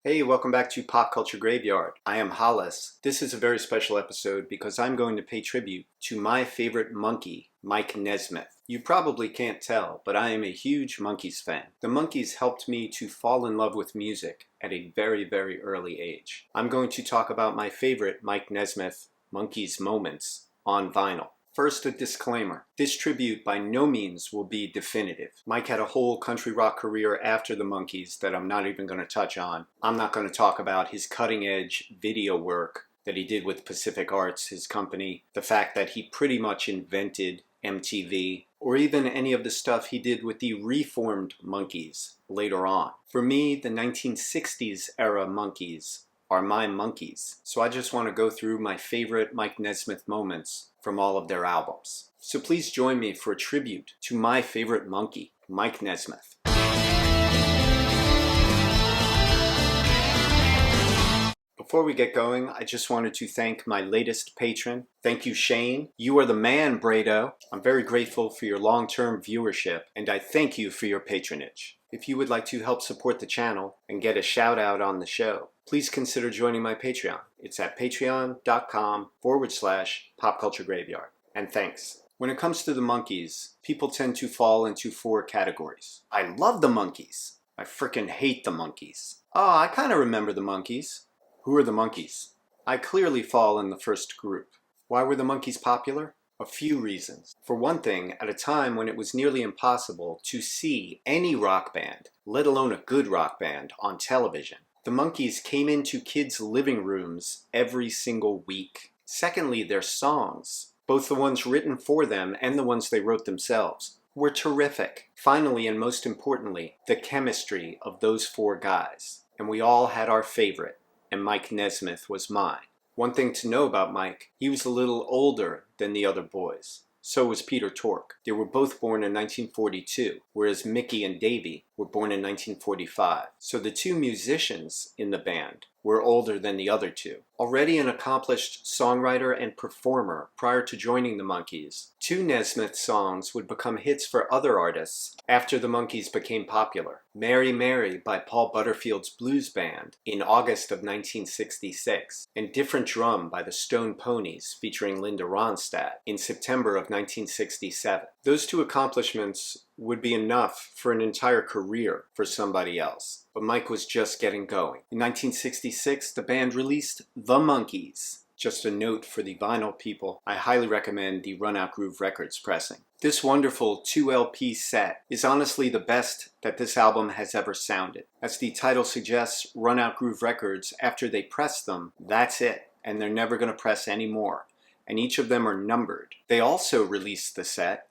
Hey, welcome back to Pop Culture Graveyard. I am Hollis. This is a very special episode because I'm going to pay tribute to my favorite Monkee, Mike Nesmith. You probably can't tell, but I am a huge Monkees fan. The Monkees helped me to fall in love with music at a very, very early age. I'm going to talk about my favorite Mike Nesmith Monkees moments on vinyl. First, a disclaimer. This tribute by no means will be definitive. Mike had a whole country rock career after the Monkees that I'm not even going to touch on. I'm not going to talk about his cutting-edge video work that he did with Pacific Arts, his company, the fact that he pretty much invented MTV, or even any of the stuff he did with the reformed Monkees later on. For me, the 1960s era Monkees are my Monkees. So I just want to go through my favorite Mike Nesmith moments from all of their albums. So please join me for a tribute to my favorite Monkee, Mike Nesmith. Before we get going, I just wanted to thank my latest patron. Thank you, Shane. You are the man, Brado. I'm very grateful for your long-term viewership, and I thank you for your patronage. If you would like to help support the channel and get a shout out on the show, please consider joining my Patreon. It's at patreon.com/popculturegraveyard. And thanks. When it comes to the Monkees, people tend to fall into four categories. I love the Monkees. I frickin' hate the Monkees. Oh, I kinda remember the Monkees. Who are the Monkees? I clearly fall in the first group. Why were the Monkees popular? A few reasons. For one thing, at a time when it was nearly impossible to see any rock band, let alone a good rock band, on television, the Monkees came into kids' living rooms every single week. Secondly, their songs, both the ones written for them and the ones they wrote themselves, were terrific. Finally, and most importantly, the chemistry of those four guys. And we all had our favorite, and Mike Nesmith was mine. One thing to know about Mike, he was a little older than the other boys. So was Peter Tork. They were both born in 1942, whereas Mickey and Davey were born in 1945. So the two musicians in the band were older than the other two. Already an accomplished songwriter and performer prior to joining the Monkees, two Nesmith songs would become hits for other artists after the Monkees became popular. Mary Mary by Paul Butterfield's Blues Band in August of 1966, and Different Drum by the Stone Ponies featuring Linda Ronstadt in September of 1967. Those two accomplishments would be enough for an entire career for somebody else. But Mike was just getting going. In 1966, the band released The Monkees. Just a note for the vinyl people, I highly recommend the Run Out Groove Records pressing. This wonderful 2 LP set is honestly the best that this album has ever sounded. As the title suggests, Run Out Groove Records, after they press them, that's it, and they're never going to press any more. And each of them are numbered. They also released the set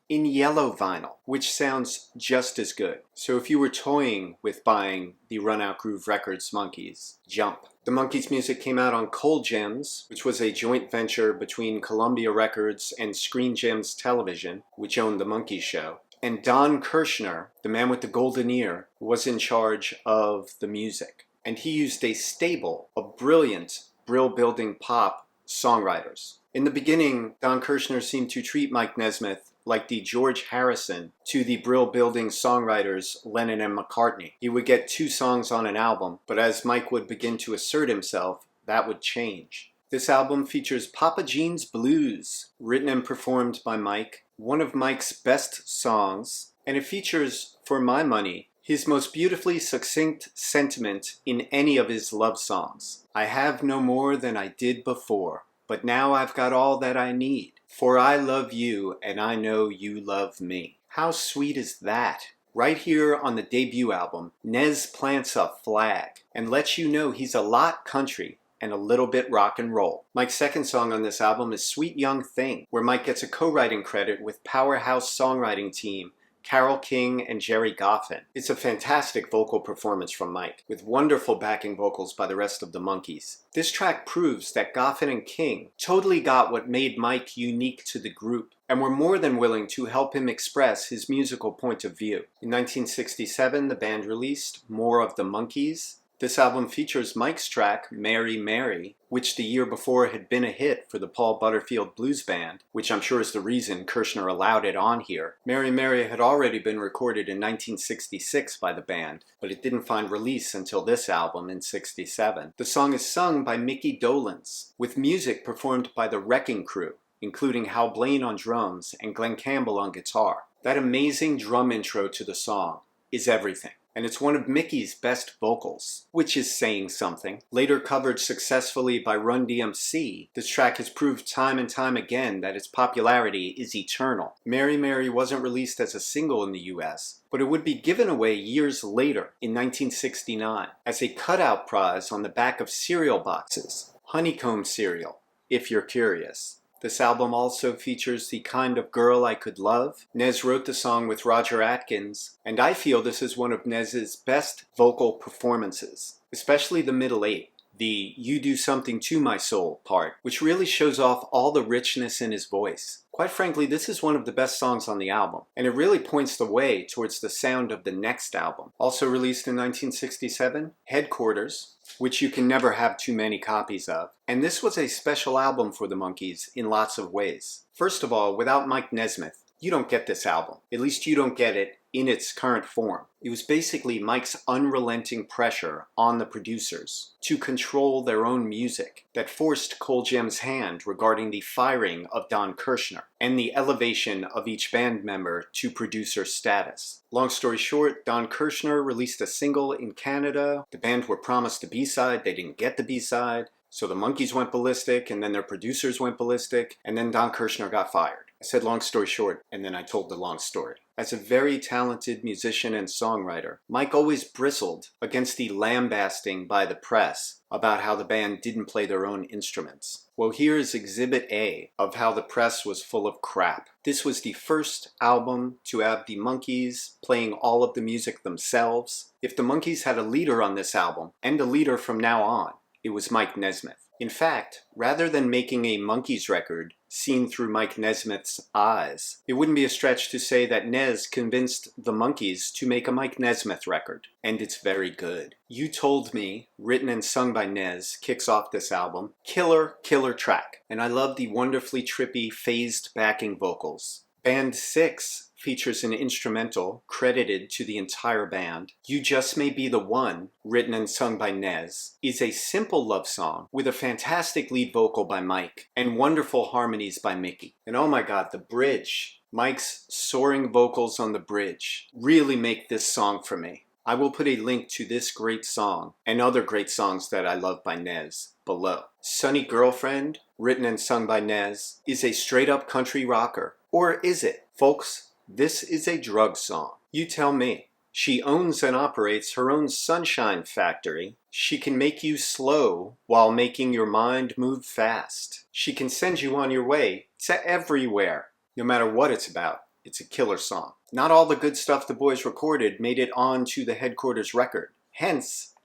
in yellow vinyl, which sounds just as good. So if you were toying with buying the Run Out Groove Records Monkees, jump. The Monkees music came out on Coal Gems, which was a joint venture between Columbia Records and Screen Gems Television, which owned The Monkees Show. And Don Kirshner, the man with the golden ear, was in charge of the music. And he used a stable of brilliant, brill-building pop songwriters. In the beginning, Don Kirshner seemed to treat Mike Nesmith like the George Harrison to the brill-building songwriters Lennon and McCartney. He would get 2 songs on an album, but as Mike would begin to assert himself, that would change. This album features Papa Jean's Blues, written and performed by Mike, one of Mike's best songs, and it features, for my money, his most beautifully succinct sentiment in any of his love songs. I have no more than I did before, but now I've got all that I need. For I love you, and I know you love me. How sweet is that? Right here on the debut album, Nez plants a flag and lets you know he's a lot country and a little bit rock and roll. Mike's second song on this album is Sweet Young Thing, where Mike gets a co-writing credit with powerhouse songwriting team Carole King and Jerry Goffin. It's a fantastic vocal performance from Mike, with wonderful backing vocals by the rest of the Monkees. This track proves that Goffin and King totally got what made Mike unique to the group, and were more than willing to help him express his musical point of view. In 1967, the band released More of the Monkees. This album features Mike's track, Mary Mary, which the year before had been a hit for the Paul Butterfield Blues Band, which I'm sure is the reason Kirshner allowed it on here. Mary Mary had already been recorded in 1966 by the band, but it didn't find release until this album in '67. The song is sung by Mickey Dolenz, with music performed by the Wrecking Crew, including Hal Blaine on drums and Glenn Campbell on guitar. That amazing drum intro to the song is everything. And it's one of Mickey's best vocals, which is saying something. Later covered successfully by Run DMC, this track has proved time and time again that its popularity is eternal. Mary Mary wasn't released as a single in the US, but it would be given away years later in 1969 as a cutout prize on the back of cereal boxes. Honeycomb cereal, if you're curious. This album also features The Kind of Girl I Could Love. Nez wrote the song with Roger Atkins, and I feel this is one of Nez's best vocal performances, especially the middle eight, the "You Do Something to My Soul" part, which really shows off all the richness in his voice. Quite frankly, this is one of the best songs on the album, and it really points the way towards the sound of the next album. Also released in 1967, Headquarters, which you can never have too many copies of. And this was a special album for the Monkees in lots of ways. First of all, without Mike Nesmith, you don't get this album. At least you don't get it in its current form. It was basically Mike's unrelenting pressure on the producers to control their own music that forced Cole Gem's hand regarding the firing of Don Kirshner and the elevation of each band member to producer status. Long story short, Don Kirshner released a single in Canada. The band were promised a B-side, they didn't get the B-side. So the Monkees went ballistic, and then their producers went ballistic, and then Don Kirshner got fired. I said long story short, and then I told the long story. As a very talented musician and songwriter, Mike always bristled against the lambasting by the press about how the band didn't play their own instruments. Well, here is Exhibit A of how the press was full of crap. This was the first album to have the Monkees playing all of the music themselves. If the Monkees had a leader on this album, and a leader from now on, it was Mike Nesmith. In fact, rather than making a Monkees record seen through Mike Nesmith's eyes, it wouldn't be a stretch to say that Nez convinced the Monkees to make a Mike Nesmith record. And it's very good. You Told Me, written and sung by Nez, kicks off this album. Killer, killer track. And I love the wonderfully trippy, phased backing vocals. Band 6 features an instrumental credited to the entire band. You Just May Be the One, written and sung by Nez, is a simple love song with a fantastic lead vocal by Mike and wonderful harmonies by Mickey. And oh my god, the bridge. Mike's soaring vocals on the bridge really make this song for me. I will put a link to this great song and other great songs that I love by Nez below. Sunny Girlfriend, written and sung by Nez, is a straight-up country rocker. Or is it? Folks, this is a drug song. You tell me. She owns and operates her own sunshine factory. She can make you slow while making your mind move fast. She can send you on your way to everywhere. No matter what it's about, it's a killer song. Not all the good stuff the boys recorded made it onto the Headquarters record. Hence,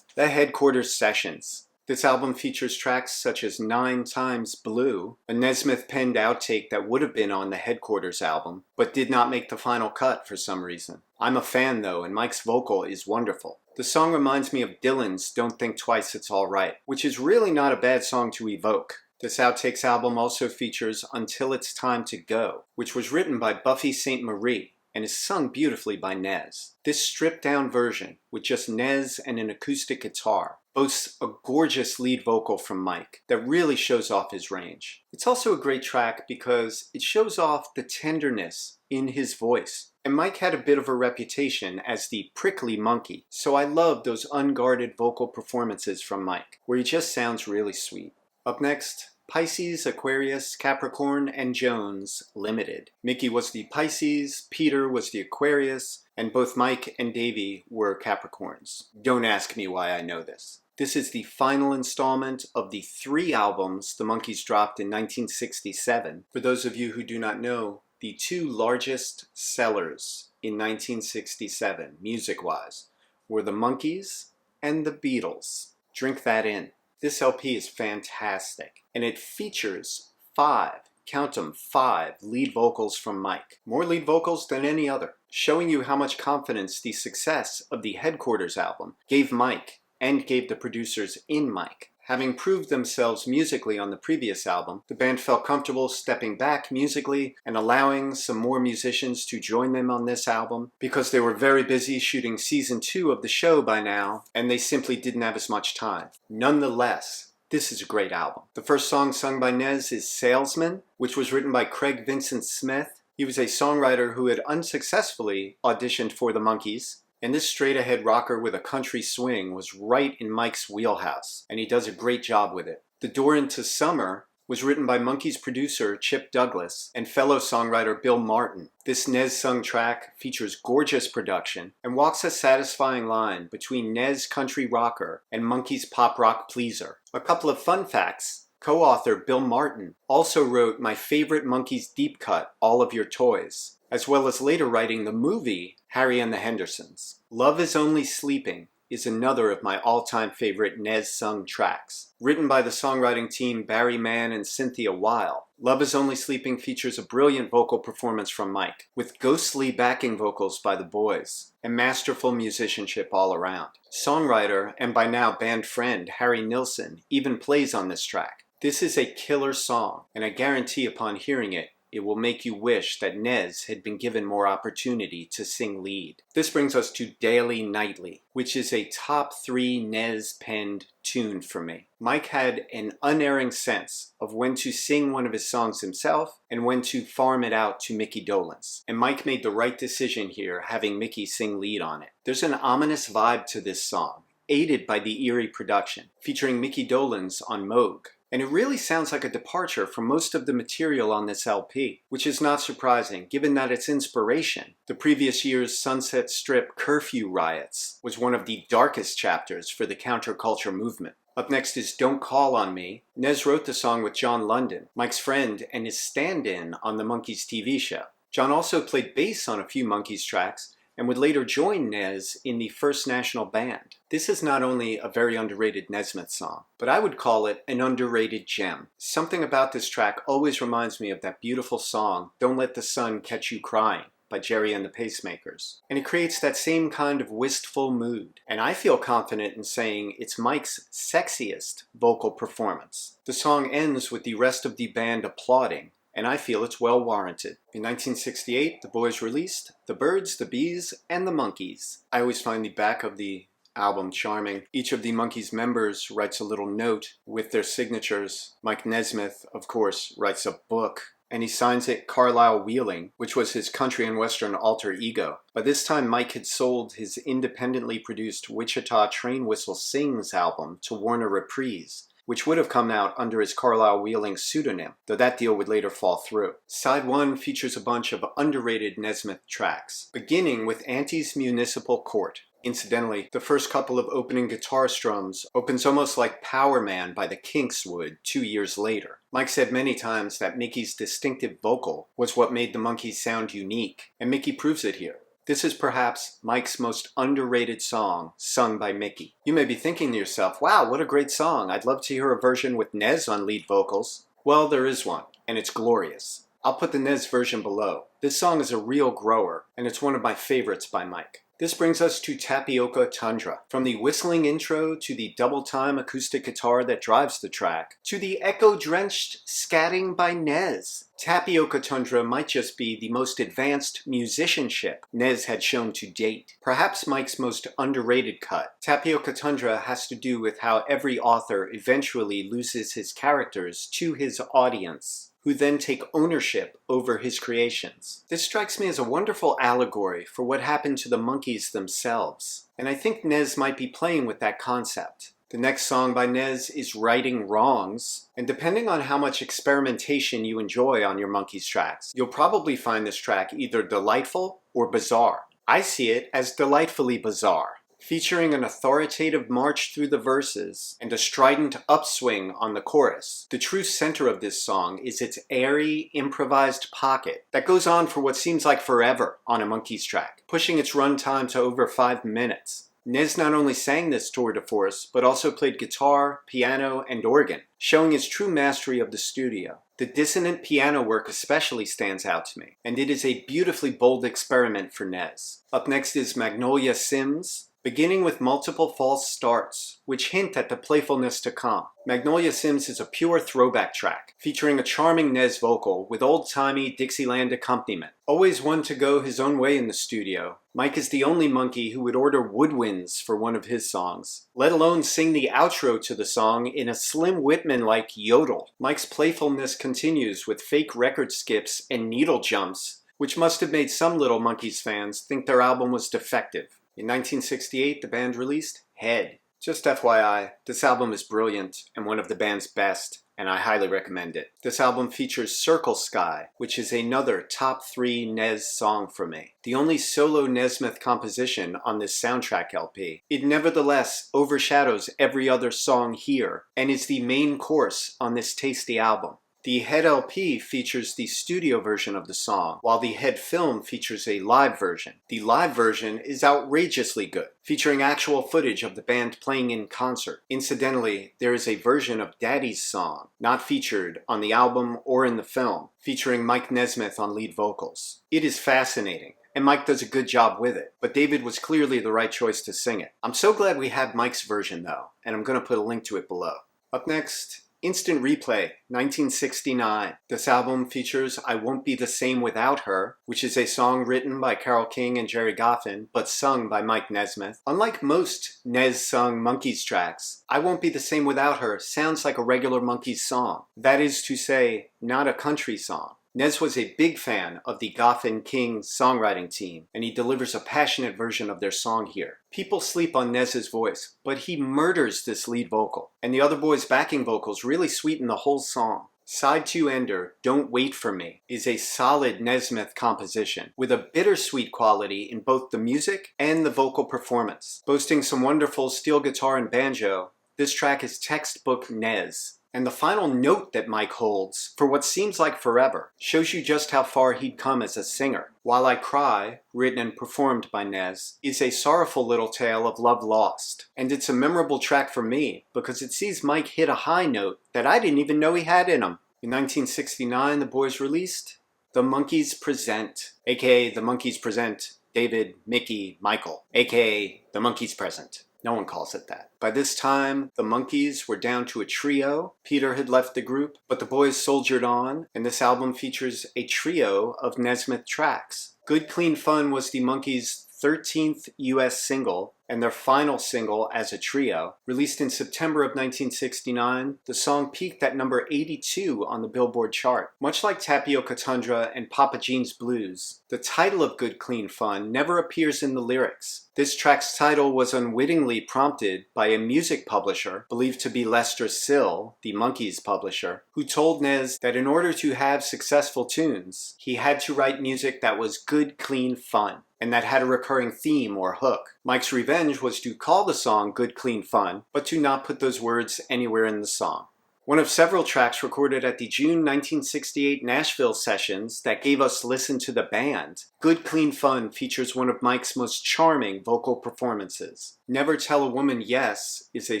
the Headquarters Sessions. This album features tracks such as 9 Times Blue, a Nesmith penned outtake that would have been on the Headquarters album, but did not make the final cut for some reason. I'm a fan though, and Mike's vocal is wonderful. The song reminds me of Dylan's Don't Think Twice It's Alright, which is really not a bad song to evoke. This Outtakes album also features Until It's Time to Go, which was written by Buffy St. Marie and is sung beautifully by Nez. This stripped-down version, with just Nez and an acoustic guitar, boasts a gorgeous lead vocal from Mike that really shows off his range. It's also a great track because it shows off the tenderness in his voice. And Mike had a bit of a reputation as the prickly monkey, so I love those unguarded vocal performances from Mike, where he just sounds really sweet. Up next, Pisces, Aquarius, Capricorn, and Jones Limited. Mickey was the Pisces, Peter was the Aquarius, and both Mike and Davey were Capricorns. Don't ask me why I know this. This is the final installment of the 3 albums the Monkees dropped in 1967. For those of you who do not know, the 2 largest sellers in 1967, music-wise, were the Monkees and the Beatles. Drink that in. This LP is fantastic, and it features 5, count them, 5 lead vocals from Mike. More lead vocals than any other, showing you how much confidence the success of the Headquarters album gave Mike and gave the producers in Mike. Having proved themselves musically on the previous album, the band felt comfortable stepping back musically and allowing some more musicians to join them on this album because they were very busy shooting season 2 of the show by now, and they simply didn't have as much time. Nonetheless, this is a great album. The first song sung by Nez is Salesman, which was written by Craig Vincent Smith. He was a songwriter who had unsuccessfully auditioned for the Monkees, and this straight-ahead rocker with a country swing was right in Mike's wheelhouse, and he does a great job with it. The Door into Summer was written by Monkees producer Chip Douglas and fellow songwriter Bill Martin. This Nez-sung track features gorgeous production and walks a satisfying line between Nez country rocker and Monkees pop rock pleaser. A couple of fun facts. Co-author Bill Martin also wrote my favorite Monkees deep cut, All of Your Toys, as well as later writing the movie Harry and the Hendersons. Love is Only Sleeping is another of my all-time favorite Nez-sung tracks. Written by the songwriting team Barry Mann and Cynthia Weil, Love is Only Sleeping features a brilliant vocal performance from Mike, with ghostly backing vocals by the boys, and masterful musicianship all around. Songwriter, and by now band friend, Harry Nilsson even plays on this track. This is a killer song, and I guarantee upon hearing it, it will make you wish that Nez had been given more opportunity to sing lead. This brings us to Daily Nightly, which is a top 3 Nez penned tune for me. Mike had an unerring sense of when to sing one of his songs himself and when to farm it out to Mickey Dolenz. And Mike made the right decision here, having Mickey sing lead on it. There's an ominous vibe to this song, aided by the eerie production, featuring Mickey Dolenz on Moog. And it really sounds like a departure from most of the material on this LP, which is not surprising given that its inspiration, the previous year's Sunset Strip curfew riots, was one of the darkest chapters for the counterculture movement. Up next is Don't Call on Me. Nez wrote the song with John London, Mike's friend and his stand-in on the Monkees TV show. John also played bass on a few Monkees tracks, and would later join Nez in the First National Band. This is not only a very underrated Nesmith song, but I would call it an underrated gem. Something about this track always reminds me of that beautiful song, Don't Let the Sun Catch You Crying, by Jerry and the Pacemakers. And it creates that same kind of wistful mood. And I feel confident in saying it's Mike's sexiest vocal performance. The song ends with the rest of the band applauding, and I feel it's well warranted. In 1968, the boys released The Birds, the Bees, and the Monkees. I always find the back of the album charming. Each of the Monkees members writes a little note with their signatures. Mike Nesmith, of course, writes a book, and he signs it Carlisle Wheeling, which was his country and western alter ego. By this time, Mike had sold his independently produced Wichita Train Whistle Sings album to Warner Reprise, which would have come out under his Carlisle Wheeling pseudonym, though that deal would later fall through. Side 1 features a bunch of underrated Nesmith tracks, beginning with Auntie's Municipal Court. Incidentally, the first couple of opening guitar strums opens almost like Power Man by the Kinks would 2 years later. Mike said many times that Mickey's distinctive vocal was what made the Monkees sound unique, and Mickey proves it here. This is perhaps Mike's most underrated song, sung by Mickey. You may be thinking to yourself, wow, what a great song. I'd love to hear a version with Nez on lead vocals. Well, there is one, and it's glorious. I'll put the Nez version below. This song is a real grower, and it's one of my favorites by Mike. This brings us to Tapioca Tundra. From the whistling intro to the double-time acoustic guitar that drives the track, to the echo-drenched scatting by Nez. Tapioca Tundra might just be the most advanced musicianship Nez had shown to date. Perhaps Mike's most underrated cut. Tapioca Tundra has to do with how every author eventually loses his characters to his audience, who then take ownership over his creations. This strikes me as a wonderful allegory for what happened to the Monkees themselves, and I think Nez might be playing with that concept. The next song by Nez is Righting Wrongs, and depending on how much experimentation you enjoy on your Monkees tracks, you'll probably find this track either delightful or bizarre. I see it as delightfully bizarre, featuring an authoritative march through the verses and a strident upswing on the chorus. The true center of this song is its airy, improvised pocket that goes on for what seems like forever on a Monkees track, pushing its runtime to over 5 minutes. Nez not only sang this tour de force, but also played guitar, piano, and organ, showing his true mastery of the studio. The dissonant piano work especially stands out to me, and it is a beautifully bold experiment for Nez. Up next is Magnolia Sims. beginning with multiple false starts, which hint at the playfulness to come. Magnolia Sims is a pure throwback track, featuring a charming Nez vocal with old-timey Dixieland accompaniment. Always one to go his own way in the studio, Mike is the only Monkee who would order woodwinds for one of his songs, let alone sing the outro to the song in a Slim Whitman-like yodel. Mike's playfulness continues with fake record skips and needle jumps, which must have made some Little Monkees fans think their album was defective. In 1968, the band released Head. Just FYI, this album is brilliant and one of the band's best, and I highly recommend it. This album features Circle Sky, which is another top 3 Nez song for me. The only solo Nesmith composition on this soundtrack LP. It nevertheless overshadows every other song here, and is the main course on this tasty album. The Head LP features the studio version of the song, while the Head film features a live version. The live version is outrageously good, featuring actual footage of the band playing in concert. Incidentally, there is a version of Daddy's Song, not featured on the album or in the film, featuring Mike Nesmith on lead vocals. It is fascinating, and Mike does a good job with it, but David was clearly the right choice to sing it. I'm so glad we have Mike's version though, and I'm going to put a link to it below. Up next, Instant Replay, 1969. This album features I Won't Be the Same Without Her, which is a song written by Carole King and Jerry Goffin, but sung by Mike Nesmith. Unlike most Nez-sung Monkees tracks, I Won't Be the Same Without Her sounds like a regular Monkees song. That is to say, not a country song. Nez was a big fan of the Goffin King songwriting team, and he delivers a passionate version of their song here. People sleep on Nez's voice, but he murders this lead vocal, and the other boys' backing vocals really sweeten the whole song. Side 2 ender, Don't Wait For Me, is a solid Nesmith composition, with a bittersweet quality in both the music and the vocal performance. Boasting some wonderful steel guitar and banjo, this track is textbook Nez. And the final note that Mike holds, for what seems like forever, shows you just how far he'd come as a singer. While I Cry, written and performed by Nez, is a sorrowful little tale of love lost. And it's a memorable track for me, because it sees Mike hit a high note that I didn't even know he had in him. In 1969, the boys released The Monkees Present, aka The Monkees Present, David, Mickey, Michael, aka The Monkees Present. No one calls it that. By this time, the Monkees were down to a trio. Peter had left the group, but the boys soldiered on, and this album features a trio of Nesmith tracks. Good Clean Fun was the Monkees' 13th US single, and their final single as a trio. Released in September of 1969, the song peaked at number 82 on the Billboard chart. Much like Tapioca Tundra and Papa Jean's Blues, the title of Good Clean Fun never appears in the lyrics. This track's title was unwittingly prompted by a music publisher, believed to be Lester Sill, the Monkees publisher, who told Nez that in order to have successful tunes, he had to write music that was good, clean fun, and that had a recurring theme or hook. Mike's revenge was to call the song Good Clean Fun, but to not put those words anywhere in the song. One of several tracks recorded at the June 1968 Nashville sessions that gave us Listen to the Band, Good Clean Fun features one of Mike's most charming vocal performances. Never Tell a Woman Yes is a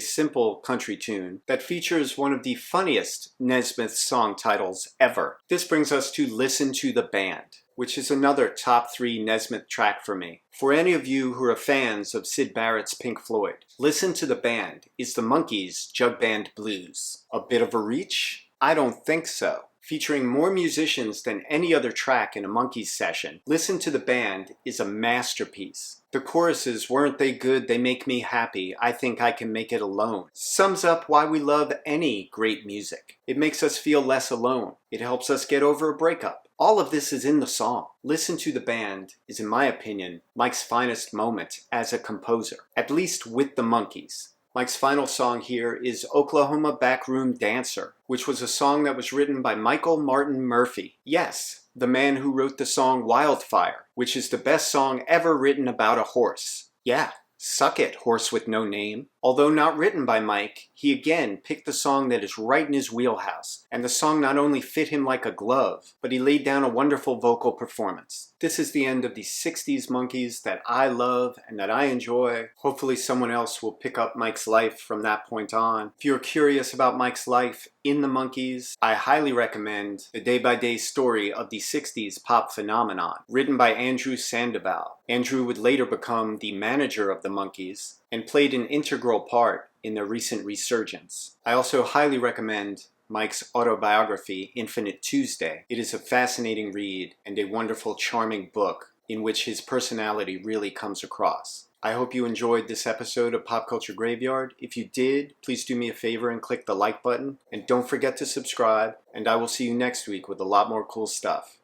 simple country tune that features one of the funniest Nesmith song titles ever. This brings us to Listen to the Band, which is another top 3 Nesmith track for me. For any of you who are fans of Syd Barrett's Pink Floyd, Listen to the Band is the Monkees' Jug Band Blues. A bit of a reach? I don't think so. Featuring more musicians than any other track in a Monkees session, Listen to the Band is a masterpiece. The choruses, weren't they good, they make me happy, I think I can make it alone, sums up why we love any great music. It makes us feel less alone. It helps us get over a breakup. All of this is in the song. Listen to the Band is, in my opinion, Mike's finest moment as a composer, at least with the Monkees. Mike's final song here is Oklahoma Backroom Dancer, which was a song that was written by Michael Martin Murphey. Yes, the man who wrote the song Wildfire, which is the best song ever written about a horse. Yeah, suck it, horse with no name. Although not written by Mike, he again picked the song that is right in his wheelhouse, and the song not only fit him like a glove, but he laid down a wonderful vocal performance. This is the end of the 60s Monkees that I love and that I enjoy. Hopefully someone else will pick up Mike's life from that point on. If you're curious about Mike's life in the Monkees, I highly recommend The Day-by-Day Story of the 60s Pop Phenomenon, written by Andrew Sandoval. Andrew would later become the manager of the Monkees and played an integral part in their recent resurgence. I also highly recommend Mike's autobiography, Infinite Tuesday. It is a fascinating read and a wonderful, charming book in which his personality really comes across. I hope you enjoyed this episode of Pop Culture Graveyard. If you did, please do me a favor and click the like button. And don't forget to subscribe, and I will see you next week with a lot more cool stuff.